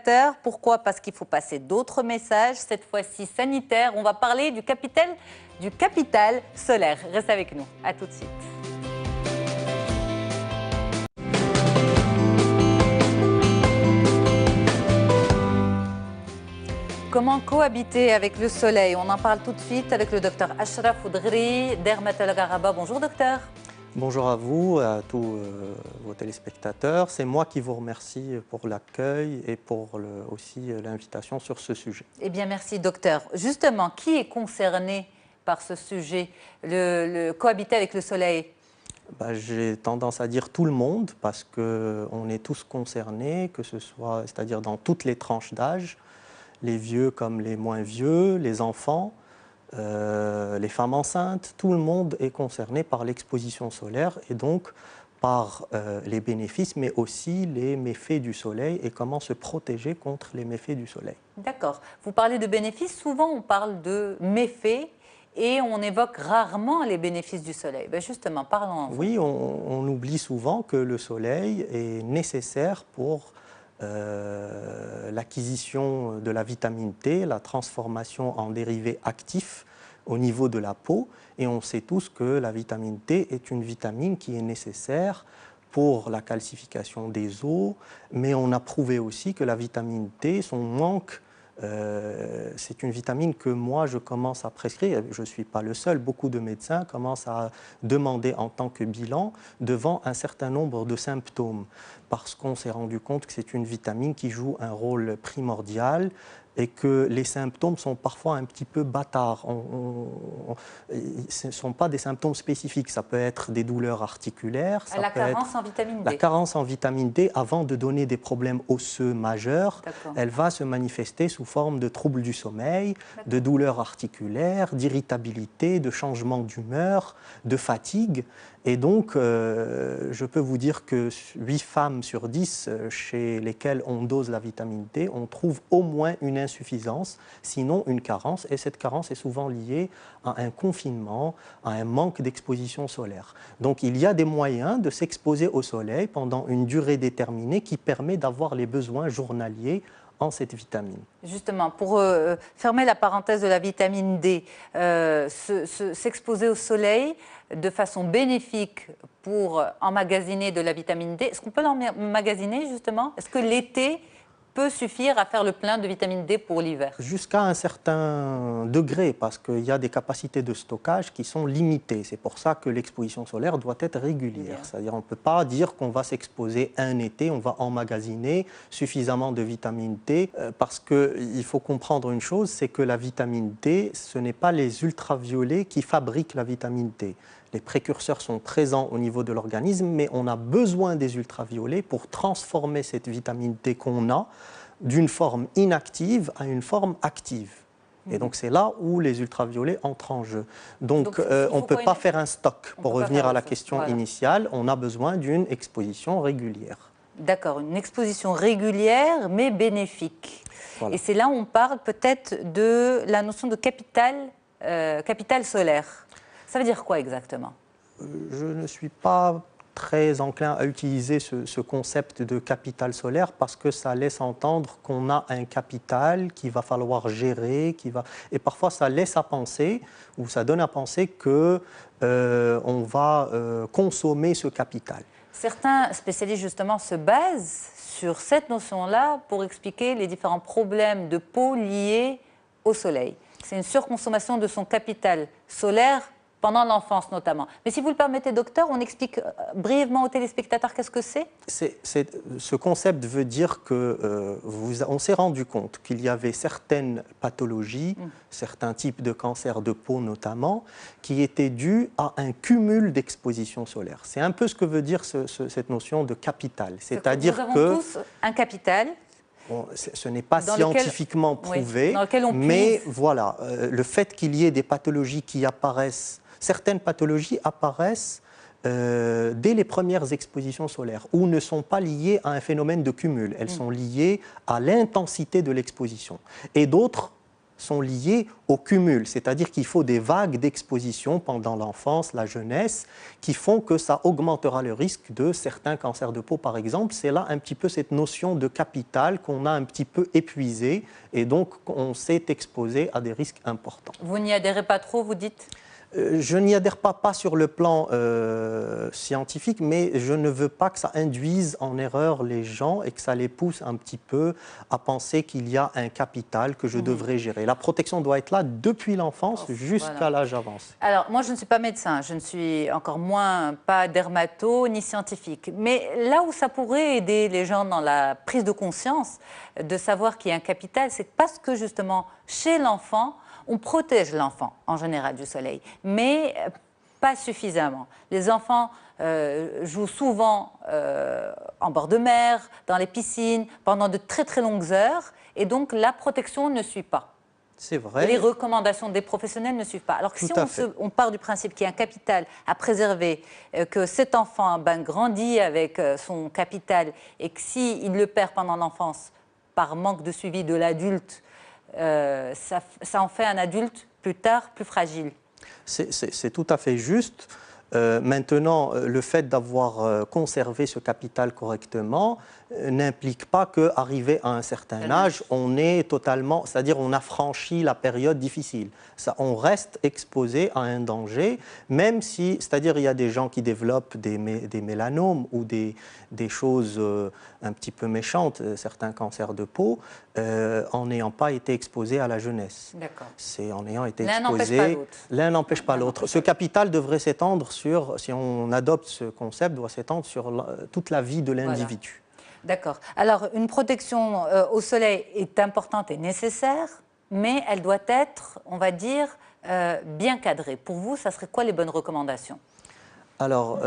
téléspectateurs. Pourquoi? Parce qu'il faut passer d'autres messages, cette fois-ci sanitaires. On va parler du capital solaire. Reste avec nous. À tout de suite. Comment cohabiter avec le soleil? On en parle tout de suite avec le docteur Ashraf Oudghri, dermatologue à Rabat. Bonjour docteur. Bonjour à vous, à tous vos téléspectateurs. C'est moi qui vous remercie pour l'accueil et pour aussi l'invitation sur ce sujet. Eh bien merci docteur. Justement, qui est concerné par ce sujet, le cohabiter avec le soleil? J'ai tendance à dire tout le monde parce qu'on est tous concernés, que ce soit, c'est-à-dire dans toutes les tranches d'âge, les vieux comme les moins vieux, les enfants, les femmes enceintes, tout le monde est concerné par l'exposition solaire et donc par les bénéfices, mais aussi les méfaits du soleil et comment se protéger contre les méfaits du soleil. D'accord. Vous parlez de bénéfices, souvent on parle de méfaits et on évoque rarement les bénéfices du soleil. Ben justement, parlons-en. Oui, on oublie souvent que le soleil est nécessaire pour l'acquisition de la vitamine T, la transformation en dérivés actifs au niveau de la peau. Et on sait tous que la vitamine T est une vitamine qui est nécessaire pour la calcification des os, mais on a prouvé aussi que la vitamine T, son manque, c'est une vitamine que moi je commence à prescrire, je ne suis pas le seul, beaucoup de médecins commencent à demander en tant que bilan devant un certain nombre de symptômes, parce qu'on s'est rendu compte que c'est une vitamine qui joue un rôle primordial et que les symptômes sont parfois un petit peu bâtards. Ce ne sont pas des symptômes spécifiques, ça peut être des douleurs articulaires. La carence en vitamine D. La carence en vitamine D, avant de donner des problèmes osseux majeurs, elle va se manifester sous forme de troubles du sommeil, de douleurs articulaires, d'irritabilité, de changement d'humeur, de fatigue. Et donc, je peux vous dire que 8 femmes sur 10 chez lesquelles on dose la vitamine D, on trouve au moins une insuffisance, sinon une carence. Et cette carence est souvent liée à un confinement, à un manque d'exposition solaire. Donc, il y a des moyens de s'exposer au soleil pendant une durée déterminée qui permet d'avoir les besoins journaliers en cette vitamine. Justement, pour fermer la parenthèse de la vitamine D, s'exposer au soleil de façon bénéfique pour emmagasiner de la vitamine D, est-ce qu'on peut l'emmagasiner justement? Est-ce que l'été peut suffire à faire le plein de vitamine D pour l'hiver? Jusqu'à un certain degré, parce qu'il y a des capacités de stockage qui sont limitées. C'est pour ça que l'exposition solaire doit être régulière. C'est-à-dire qu'on ne peut pas dire qu'on va s'exposer un été, on va emmagasiner suffisamment de vitamine D, parce qu'il faut comprendre une chose, c'est que la vitamine D, ce n'est pas les ultraviolets qui fabriquent la vitamine D. Les précurseurs sont présents au niveau de l'organisme, mais on a besoin des ultraviolets pour transformer cette vitamine D qu'on a d'une forme inactive à une forme active. Et donc c'est là où les ultraviolets entrent en jeu. Donc on ne peut pas faire un stock. Pour revenir à la question initiale, on a besoin d'une exposition régulière. D'accord, une exposition régulière mais bénéfique. Voilà. Et c'est là où on parle peut-être de la notion de capital solaire. Ça veut dire quoi exactement? Je ne suis pas très enclin à utiliser ce concept de capital solaire parce que ça laisse entendre qu'on a un capital qu'il va falloir gérer, et parfois ça laisse à penser, ou ça donne à penser qu'on va consommer ce capital. Certains spécialistes justement se basent sur cette notion-là pour expliquer les différents problèmes de peau liés au soleil. C'est une surconsommation de son capital solaire pendant l'enfance notamment. Mais si vous le permettez, docteur, on explique brièvement aux téléspectateurs qu'est-ce que c'est? Ce concept veut dire qu'on s'est rendu compte qu'il y avait certaines pathologies, certains types de cancers de peau notamment, qui étaient dus à un cumul d'exposition solaire. C'est un peu ce que veut dire cette notion de capital. C'est-à-dire que nous avons tous un capital. Bon, ce n'est pas scientifiquement prouvé, mais voilà, le fait qu'il y ait des pathologies qui apparaissent, certaines pathologies apparaissent dès les premières expositions solaires ou ne sont pas liées à un phénomène de cumul. Elles sont liées à l'intensité de l'exposition. Et d'autres sont liées au cumul, c'est-à-dire qu'il faut des vagues d'exposition pendant l'enfance, la jeunesse, qui font que ça augmentera le risque de certains cancers de peau, par exemple. C'est là un petit peu cette notion de capital qu'on a un petit peu épuisée et donc on s'est exposé à des risques importants. Vous n'y adhérez pas trop, vous dites ? Je n'y adhère pas sur le plan scientifique, mais je ne veux pas que ça induise en erreur les gens et que ça les pousse un petit peu à penser qu'il y a un capital que je devrais gérer. La protection doit être là depuis l'enfance jusqu'à l'âge avancé. Alors, moi, je ne suis pas médecin, je ne suis encore moins pas dermato ni scientifique. Mais là où ça pourrait aider les gens dans la prise de conscience de savoir qu'il y a un capital, c'est parce que justement, chez l'enfant, on protège l'enfant en général du soleil, mais pas suffisamment. Les enfants jouent souvent en bord de mer, dans les piscines, pendant de très très longues heures, et donc la protection ne suit pas. C'est vrai. Et les recommandations des professionnels ne suivent pas. Alors que si on part du principe qu'il y a un capital à préserver, que cet enfant grandit avec son capital, et que s'il le perd pendant l'enfance par manque de suivi de l'adulte, ça en fait un adulte plus tard plus fragile. C'est tout à fait juste. Maintenant, le fait d'avoir conservé ce capital correctement n'implique pas qu'arrivé à un certain âge, on est totalement, c'est-à-dire on a franchi la période difficile. Ça, on reste exposé à un danger, même si, c'est-à-dire il y a des gens qui développent des mélanomes ou des choses un petit peu méchantes, certains cancers de peau, en n'ayant pas été exposés à la jeunesse. D'accord. C'est en ayant été exposé. L'un n'empêche pas l'autre. L'un n'empêche pas l'autre. Ce capital devrait s'étendre sur, si on adopte ce concept, doit s'étendre sur toute la vie de l'individu. Voilà. D'accord. Alors, une protection au soleil est importante et nécessaire, mais elle doit être, on va dire, bien cadrée. Pour vous, ça serait quoi les bonnes recommandations ? Alors,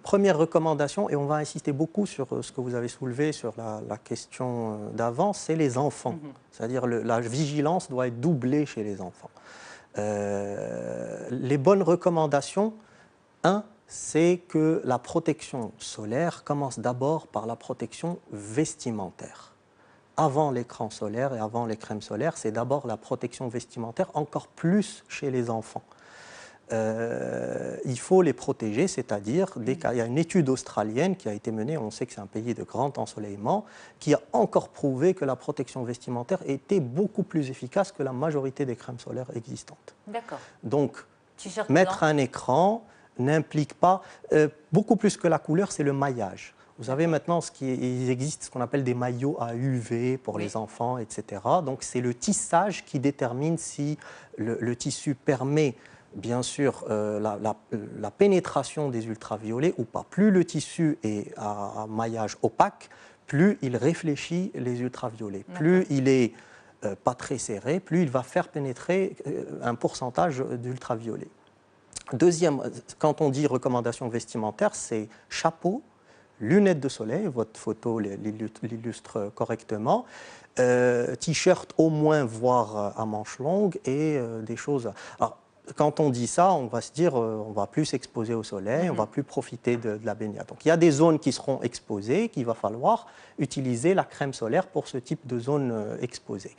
première recommandation, et on va insister beaucoup sur ce que vous avez soulevé sur la question d'avant, c'est les enfants. C'est-à-dire la vigilance doit être doublée chez les enfants. Les bonnes recommandations, c'est que la protection solaire commence d'abord par la protection vestimentaire. Avant l'écran solaire et avant les crèmes solaires, c'est d'abord la protection vestimentaire, encore plus chez les enfants. Il faut les protéger, c'est-à-dire, il y a une étude australienne qui a été menée, on sait que c'est un pays de grand ensoleillement, qui a encore prouvé que la protection vestimentaire était beaucoup plus efficace que la majorité des crèmes solaires existantes. D'accord. Donc, mettre un écran n'implique pas, beaucoup plus que la couleur, c'est le maillage. Vous savez maintenant, il existe ce qu'on appelle des maillots à UV pour les enfants, etc. Donc c'est le tissage qui détermine si le tissu permet, bien sûr, la pénétration des ultraviolets ou pas. Plus le tissu est à maillage opaque, plus il réfléchit les ultraviolets. Plus il est pas très serré, plus il va faire pénétrer un pourcentage d'ultraviolets. Deuxième, quand on dit recommandation vestimentaire, c'est chapeau, lunettes de soleil, votre photo l'illustre correctement, t-shirt au moins, voire à manches longues, et des choses. Alors, quand on dit ça, on va se dire on va plus s'exposer au soleil, on va plus profiter de la baignade. Donc il y a des zones qui seront exposées, qu'il va falloir utiliser la crème solaire pour ce type de zone exposée.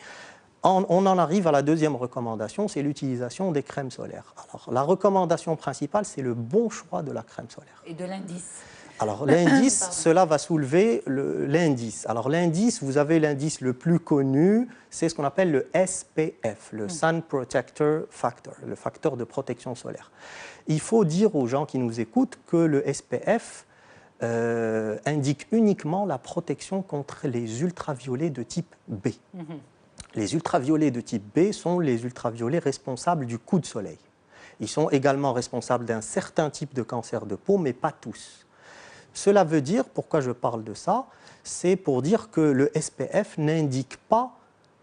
On en arrive à la deuxième recommandation, c'est l'utilisation des crèmes solaires. Alors, la recommandation principale, c'est le bon choix de la crème solaire. Et de l'indice. Alors, l'indice, cela va soulever l'indice. Alors, l'indice, vous avez l'indice le plus connu, c'est ce qu'on appelle le SPF, le Sun Protector Factor, le facteur de protection solaire. Il faut dire aux gens qui nous écoutent que le SPF indique uniquement la protection contre les ultraviolets de type B. Les ultraviolets de type B sont les ultraviolets responsables du coup de soleil. Ils sont également responsables d'un certain type de cancer de peau, mais pas tous. Cela veut dire, pourquoi je parle de ça, c'est pour dire que le SPF n'indique pas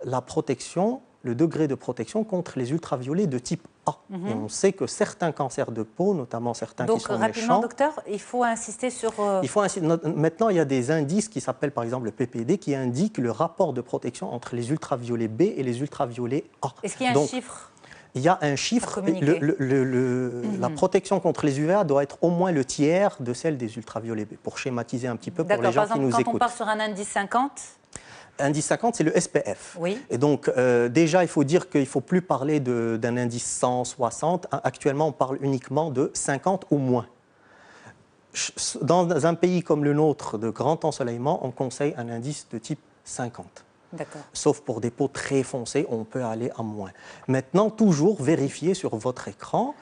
la protection, le degré de protection contre les ultraviolets de type A. Et on sait que certains cancers de peau, notamment certains qui sont méchants... Donc, rapidement, docteur, il faut insister sur... Maintenant, il y a des indices qui s'appellent, par exemple, le PPD, qui indiquent le rapport de protection entre les ultraviolets B et les ultraviolets A. Est-ce qu'il y a un chiffre ? Il y a un chiffre. La protection contre les UVA doit être au moins le tiers de celle des ultraviolets B, pour schématiser un petit peu pour les gens qui nous écoutent. Quand on part sur un indice 50 ? Indice 50, c'est le SPF. Oui. Et donc, déjà, il faut dire qu'il ne faut plus parler d'un indice 100, 60. Actuellement, on parle uniquement de 50 ou moins. Dans un pays comme le nôtre, de grand ensoleillement, on conseille un indice de type 50. Sauf pour des peaux très foncées, on peut aller à moins. Maintenant, toujours vérifier sur votre écran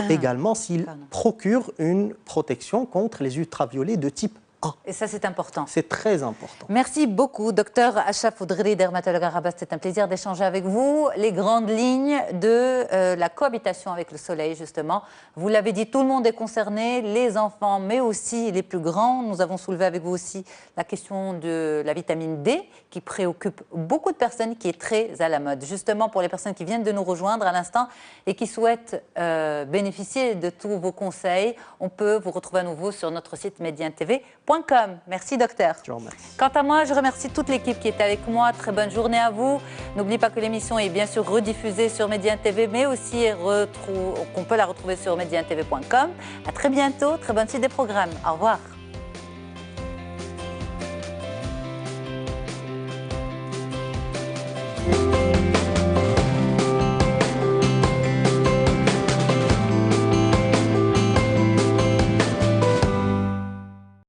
également s'il procure une protection contre les ultraviolets de type A. Et ça, c'est important. C'est très important. Merci beaucoup, docteur Achraf Oudghri, dermatologue arabe. C'est un plaisir d'échanger avec vous. Les grandes lignes de la cohabitation avec le soleil, justement. Vous l'avez dit, tout le monde est concerné, les enfants, mais aussi les plus grands. Nous avons soulevé avec vous aussi la question de la vitamine D, qui préoccupe beaucoup de personnes, qui est très à la mode. Justement, pour les personnes qui viennent de nous rejoindre à l'instant et qui souhaitent bénéficier de tous vos conseils, on peut vous retrouver à nouveau sur notre site mediantv.com. Merci, docteur. Je vous remercie. Quant à moi, je remercie toute l'équipe qui était avec moi. Très bonne journée à vous. N'oubliez pas que l'émission est bien sûr rediffusée sur Median TV, mais aussi qu'on peut la retrouver sur mediantv.com. À très bientôt. Très bonne suite des programmes. Au revoir.